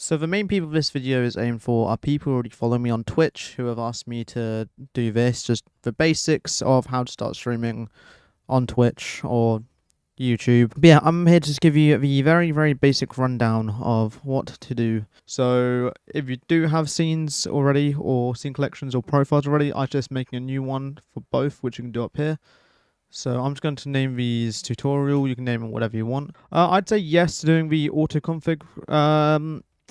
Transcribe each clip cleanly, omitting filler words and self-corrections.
So the main people this video is aimed for are people who already follow me on Twitch who have asked me to do this, just the basics of how to start streaming on Twitch or YouTube. But yeah, I'm here to just give you the very, very basic rundown of what to do. So if you do have scenes already or scene collections or profiles already, I'm just making a new one for both, which you can do up here. So I'm just going to name these tutorial. You can name them whatever you want. I'd say yes to doing the auto config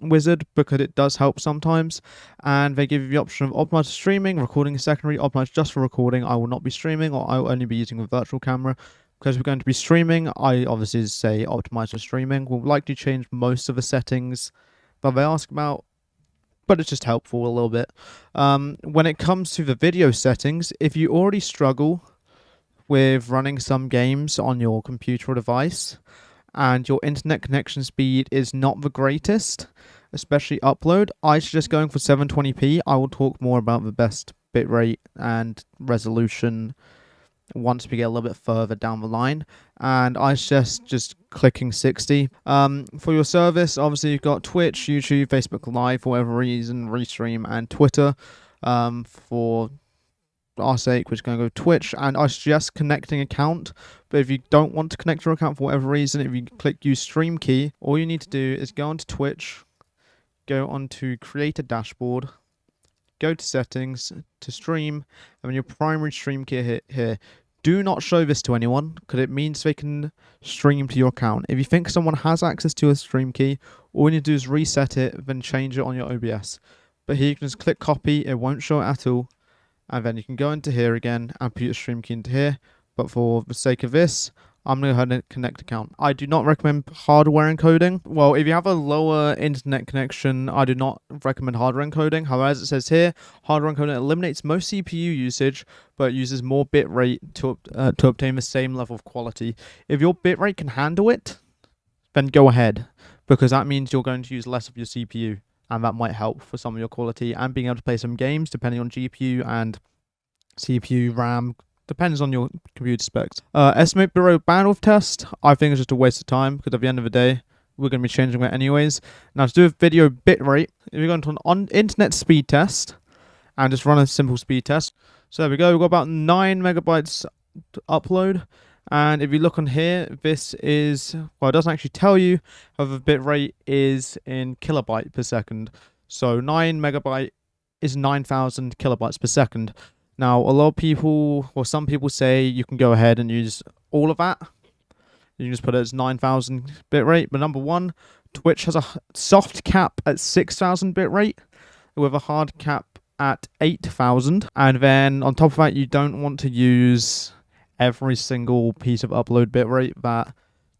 wizard because it does help sometimes, and they give you the option of optimize for streaming, recording secondary, optimize just for recording. I will not be streaming, or I will only be using a virtual camera. Because we're going to be streaming, I obviously say optimize for streaming. We'll likely change most of the settings that they ask about, but it's just helpful a little bit. When it comes to the video settings, if you already struggle with running some games on your computer or device, and your internet connection speed is not the greatest, especially upload, I suggest going for 720p. I will talk more about the best bitrate and resolution once we get a little bit further down the line, and I suggest just clicking 60. For your service, obviously you've got Twitch, YouTube, Facebook Live, for whatever reason, Restream, and Twitter. For our sake, we're just going to go Twitch, and I suggest connecting account. But if you don't want to connect your account for whatever reason, if you click use stream key, all you need to do is go onto Twitch, go onto create a dashboard, go to settings, to stream, and then your primary stream key here. Do not show this to anyone because it means they can stream to your account. If you think someone has access to a stream key, all you need to do is reset it, then change it on your OBS. But here you can just click copy, it won't show it at all. And then you can go into here again and put your stream key into here. But for the sake of this, I'm going to go ahead and connect account. I do not recommend hardware encoding. Well, if you have a lower internet connection, I do not recommend hardware encoding. However, as it says here, hardware encoding eliminates most CPU usage, but uses more bitrate to obtain the same level of quality. If your bitrate can handle it, then go ahead, because that means you're going to use less of your CPU. And that might help for some of your quality and being able to play some games depending on GPU and CPU, RAM, depends on your computer specs. Estimate bitrate bandwidth test, I think is just a waste of time because at the end of the day, we're going to be changing that anyways. Now to do a video bitrate, if you're going to an internet speed test and just run a simple speed test. So there we go, we've got about 9 megabytes to upload. And if you look on here, this is, well, it doesn't actually tell you how the bitrate is in kilobyte per second. So 9 megabyte is 9,000 kilobytes per second. Now, a lot of people, or some people say you can go ahead and use all of that. You can just put it as 9,000 bitrate. But number one, Twitch has a soft cap at 6,000 bitrate with a hard cap at 8,000. And then on top of that, you don't want to use every single piece of upload bitrate that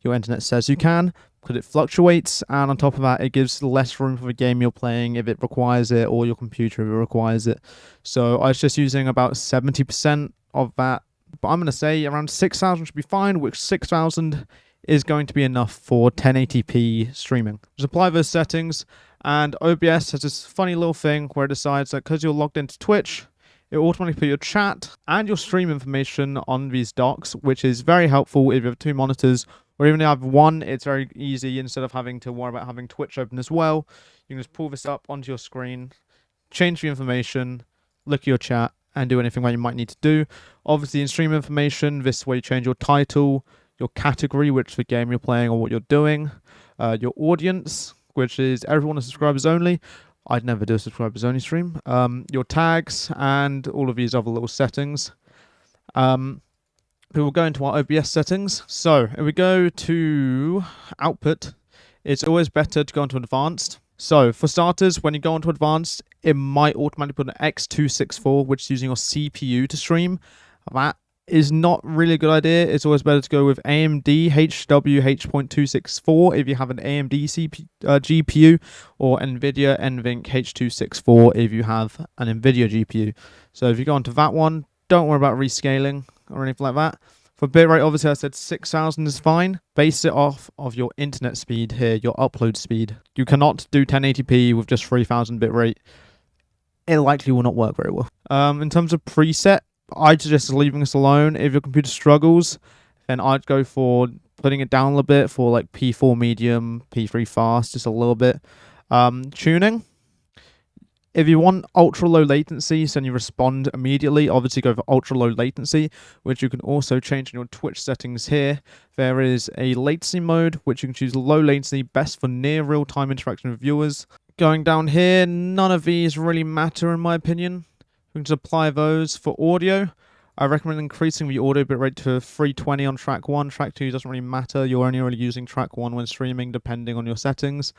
your internet says you can, because it fluctuates, and on top of that it gives less room for the game you're playing if it requires it, or your computer if it requires it. So I was just using about 70% of that, but I'm going to say around 6,000 should be fine, which 6,000 is going to be enough for 1080p streaming. Just apply those settings, and OBS has this funny little thing where it decides that because you're logged into Twitch, it will automatically put your chat and your stream information on these docs, which is very helpful if you have 2 monitors, or even if you have one, it's very easy. Instead of having to worry about having Twitch open as well, you can just pull this up onto your screen, change the information, look at your chat, and do anything that you might need to do. Obviously, in stream information, this way you change your title, your category, which is the game you're playing or what you're doing, your audience, which is everyone is subscribers only. I'd never do a subscribers only stream. Your tags and all of these other little settings. We will go into our OBS settings. So if we go to output, it's always better to go into advanced. So for starters, when you go into advanced, it might automatically put an X264, which is using your CPU to stream. That is not really a good idea. It's always better to go with AMD HWH.264 if you have an AMD GPU, or NVIDIA NVENC H264 if you have an NVIDIA GPU. So if you go onto that one, don't worry about rescaling or anything like that. For bitrate, obviously I said 6,000 is fine. Base it off of your internet speed here, your upload speed. You cannot do 1080p with just 3,000 bitrate. It likely will not work very well. In terms of preset, I'd suggest leaving this alone. If your computer struggles, then I'd go for putting it down a little bit for like P4 medium, P3 fast, just a little bit. Tuning. If you want ultra low latency, so you respond immediately, obviously go for ultra low latency, which you can also change in your Twitch settings here. There is a latency mode, which you can choose low latency, best for near real-time interaction with viewers. Going down here, none of these really matter in my opinion. We can just apply those. For audio, I recommend increasing the audio bitrate to 320 on track 1. Track 2 doesn't really matter. You're only really using track 1 when streaming, depending on your settings.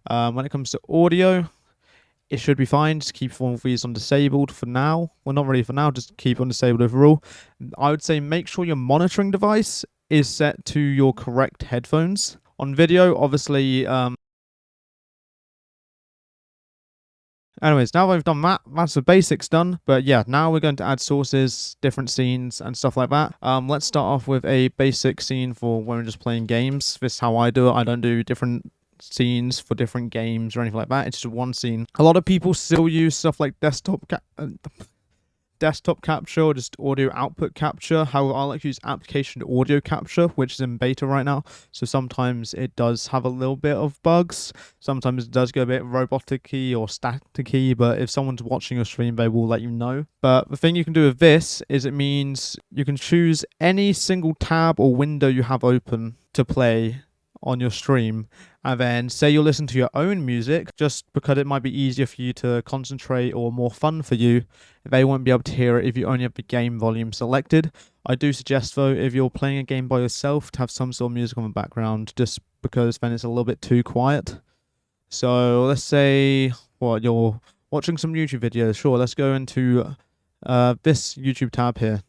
When it comes to audio, it should be fine. Just keep all of these on disabled for now. Well, not really for now, just keep on disabled overall. I would say make sure your monitoring device is set to your correct headphones. On video, obviously, anyways, now that we've done that, that's the basics done. But yeah, now we're going to add sources, different scenes, and stuff like that. Let's start off with a basic scene for when we're just playing games. This is how I do it. I don't do different scenes for different games or anything like that. It's just one scene. A lot of people still use stuff like desktop capture or just audio output capture. However, I like to use application audio capture, which is in beta right now. So sometimes it does have a little bit of bugs. Sometimes it does go a bit robotic-y or static-y, but if someone's watching your stream, they will let you know. But the thing you can do with this is it means you can choose any single tab or window you have open to play on your stream, and then say you'll listen to your own music, just because it might be easier for you to concentrate or more fun for you, they won't be able to hear it if you only have the game volume selected. I do suggest though, if you're playing a game by yourself, to have some sort of music on the background, just because then it's a little bit too quiet. So let's say you're watching some YouTube videos. Sure, let's go into this YouTube tab here.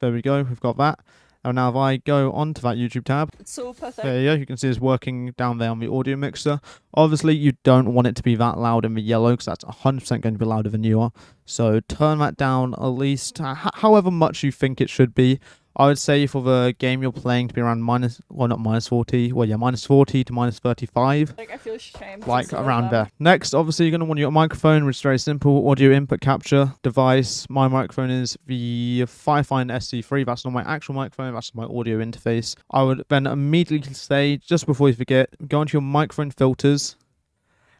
There we go, we've got that. And now if I go onto that YouTube tab, it's all perfect. There you go, you can see it's working down there on the audio mixer. Obviously, you don't want it to be that loud in the yellow, because that's 100% going to be louder than you are. So turn that down at least however much you think it should be. I would say for the game you're playing to be around minus 40 to minus 35. Like, I feel ashamed. Like around there. Next, obviously, you're going to want your microphone, which is very simple. Audio input capture device. My microphone is the Firefine SC3. That's not my actual microphone. That's my audio interface. I would then immediately say, just before you forget, go into your microphone filters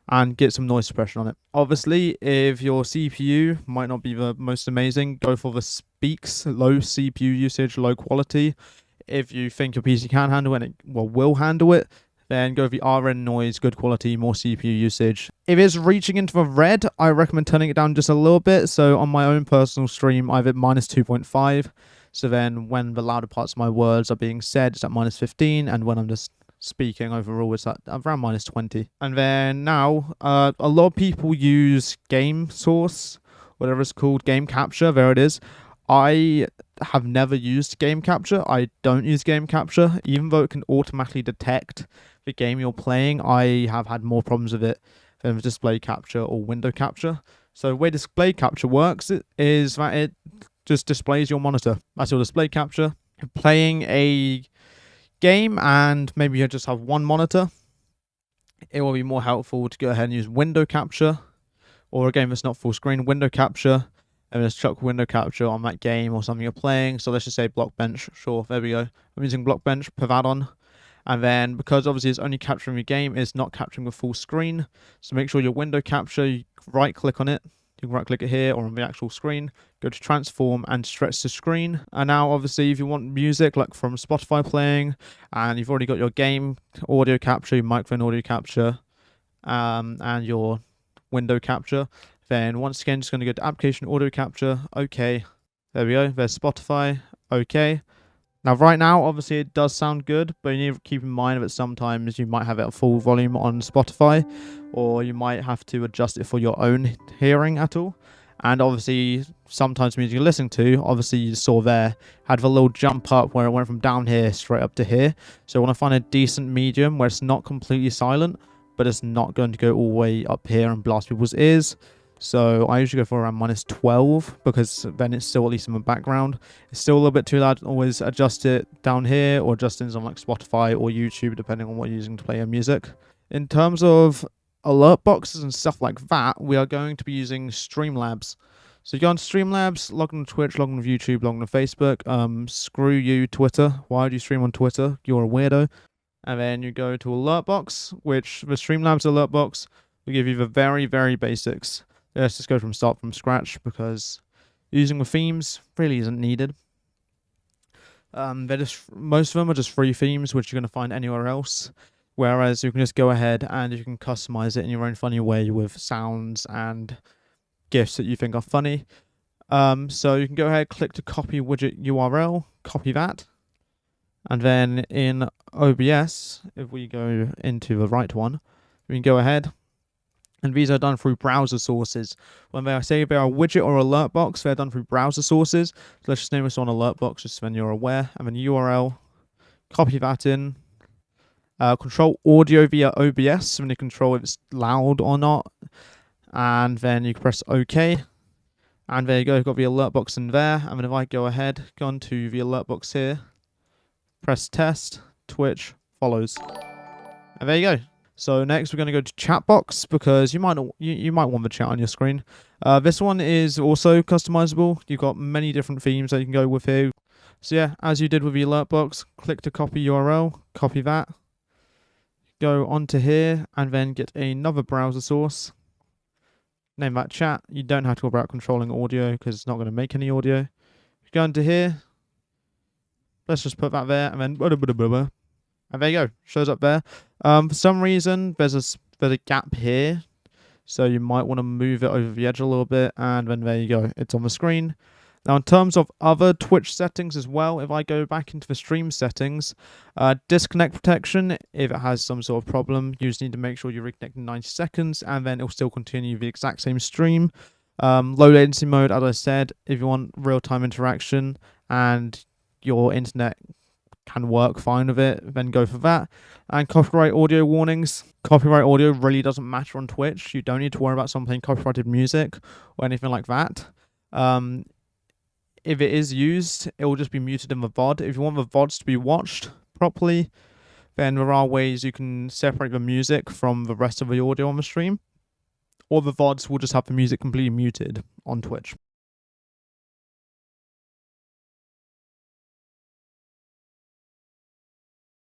and get some noise suppression on it. Obviously, if your CPU might not be the most amazing, go for the speaks, low CPU usage, low quality. If you think your PC can handle it, and it will handle it, then go for the RN noise, good quality, more CPU usage. If it's reaching into the red, I recommend turning it down just a little bit. So on my own personal stream, I have it minus 2.5. So then when the louder parts of my words are being said, it's at minus 15. And when I'm just speaking overall, it's at around minus 20. And then now, a lot of people use game source, whatever it's called, game capture. There it is. I have never used game capture. I don't use game capture, even though it can automatically detect the game you're playing. I have had more problems with it than with display capture or window capture. So the way display capture works is that it just displays your monitor. That's your display capture. You're playing a game and maybe you just have one monitor, it will be more helpful to go ahead and use window capture, or a game that's not full screen, window capture, and just chuck window capture on that game or something you're playing. So let's just say Blockbench. Sure, there we go. I'm using Blockbench, put that on. And then because obviously it's only capturing the game, it's not capturing the full screen. So make sure your window capture, you right click on it. You can right click it here or on the actual screen, go to transform and stretch the screen. And now obviously if you want music like from Spotify playing and you've already got your game audio capture, your microphone audio capture, and your window capture, then once again just going to go to application audio capture. Okay, there we go, there's Spotify. Okay, now right now obviously it does sound good, but you need to keep in mind that sometimes you might have it at full volume on Spotify, or you might have to adjust it for your own hearing at all. And obviously sometimes music you're listening to, obviously you saw there, had the little jump up where it went from down here straight up to here. So I want to find a decent medium where it's not completely silent, but it's not going to go all the way up here and blast people's ears. So I usually go for around minus 12, because then it's still at least in the background. It's still a little bit too loud. Always adjust it down here, or adjust it on like Spotify or YouTube, depending on what you're using to play your music. In terms of alert boxes and stuff like that, we are going to be using Streamlabs. So you go on Streamlabs, log on to Twitch, log on to YouTube, log on to Facebook. Screw you, Twitter. Why do you stream on Twitter? You're a weirdo. And then you go to alert box, which the Streamlabs alert box We'll give you the very, very basics. Let's just go from scratch because using the themes really isn't needed. Most of them are just free themes, which you're going to find anywhere else. Whereas you can just go ahead and you can customize it in your own funny way with sounds and GIFs that you think are funny. So you can go ahead, click to copy widget URL, copy that. And then in OBS, if we go into the right one, we can go ahead. And these are done through browser sources. When they say they are a widget or alert box, they're done through browser sources. So let's just name this on alert box, just so then you're aware. And then URL, copy that in. Control audio via OBS, so when you control if it's loud or not. And then you can press OK. And there you go, you've got the alert box in there. And then if I go ahead, go on to the alert box here, press test, Twitch follows. And there you go. So next we're going to go to chat box because you might want the chat on your screen. This one is also customizable. You've got many different themes that you can go with here. So yeah, as you did with the alert box, click to copy URL, copy that, go onto here and then get another browser source. Name that chat. You don't have to worry about controlling audio because it's not going to make any audio. Go into here. Let's just put that there and then and there you go, shows up there. For some reason, there's a gap here, so you might want to move it over the edge a little bit, and then there you go, it's on the screen. Now, in terms of other Twitch settings as well, if I go back into the stream settings, disconnect protection, if it has some sort of problem, you just need to make sure you reconnect in 90 seconds, and then it'll still continue the exact same stream. Low latency mode, as I said, if you want real-time interaction and your internet can work fine with it, then go for that. And copyright audio warnings. Copyright audio really doesn't matter on Twitch. You don't need to worry about someone playing copyrighted music or anything like that. If it is used, it will just be muted in the VOD. If you want the VODs to be watched properly, then there are ways you can separate the music from the rest of the audio on the stream. Or the VODs will just have the music completely muted on Twitch.